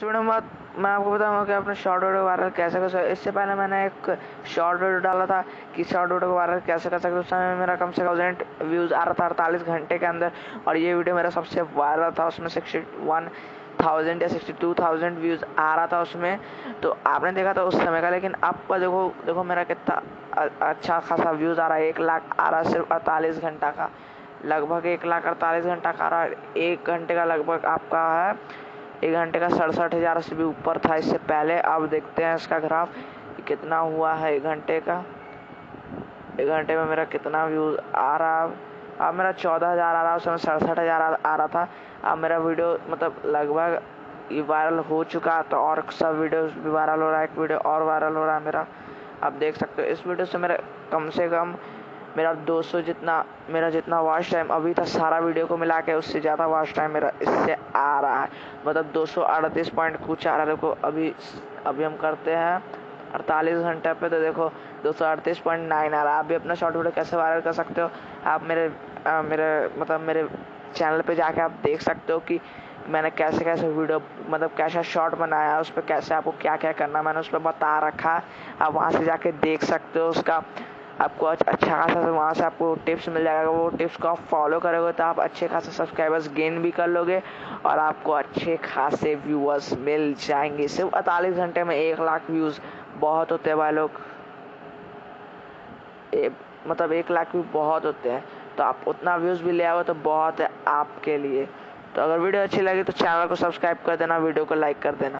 इस वीडियो में मैं आपको बताऊंगा कि अपने शॉर्ट वीडियो वायरल कैसे कर सकते। इससे पहले मैंने एक शॉर्ट वीडियो डाला था कि शॉर्ट वीडियो को वायरल कैसे कर सकते। उस समय मेरा कम से कम 1000 व्यूज़ आ रहा था 48 घंटे के अंदर, और ये वीडियो मेरा सबसे वायरल था। उसमें 61,000 या 62,000 व्यूज़ आ रहा था उसमें, तो आपने देखा था उस समय का। लेकिन आपका देखो मेरा कितना अच्छा खासा व्यूज़ आ रहा है। 1 लाख आ रहा है सिर्फ 48 घंटा का, लगभग 1,48,000 घंटा का आ रहा है। 1 घंटे का लगभग आपका है, 1 घंटे का 67,000 से भी ऊपर था इससे पहले। अब देखते हैं इसका ग्राफ कि कितना हुआ है 1 घंटे का। 1 घंटे में मेरा कितना व्यूज़ आ रहा है। अब मेरा 14,000 आ रहा है, उसमें 67,000 आ रहा था। अब मेरा वीडियो मतलब लगभग ये वायरल हो चुका है, तो और सब वीडियो भी वायरल हो रहा है। एक वीडियो और वायरल हो रहा है मेरा, आप देख सकते हो। इस वीडियो से मेरा कम से कम मेरा 200 जितना वॉच टाइम अभी तक सारा वीडियो को मिला के, उससे ज़्यादा वॉच टाइम मेरा इससे आ रहा है। मतलब 238 पॉइंट कुछ आ रहा है। देखो अभी हम करते हैं 48 घंटे पे, तो देखो 238.9 आ रहा है। आप भी अपना शॉर्ट वीडियो कैसे वायरल कर सकते हो, आप मेरे चैनल पे जाके आप देख सकते हो कि मैंने कैसे कैसे वीडियो मतलब कैसा शॉर्ट बनाया है, उस पर कैसे आपको क्या क्या करना मैंने उस पर बता रखा है। आप वहाँ से जाके देख सकते हो। उसका आपको अच्छा खासा वहाँ से आपको टिप्स मिल जाएगा। वो टिप्स को आप फॉलो करोगे तो आप अच्छे खासे सब्सक्राइबर्स गेन भी कर लोगे, और आपको अच्छे खासे व्यूअर्स मिल जाएंगे। सिर्फ 48 घंटे में 1 लाख व्यूज़ बहुत होते हैं भाई लोग। मतलब 1 लाख भी बहुत होते हैं, तो आप उतना व्यूज़ भी ले आओ तो बहुत है आपके लिए। तो अगर वीडियो अच्छी लगी तो चैनल को सब्सक्राइब कर देना, वीडियो को लाइक कर देना।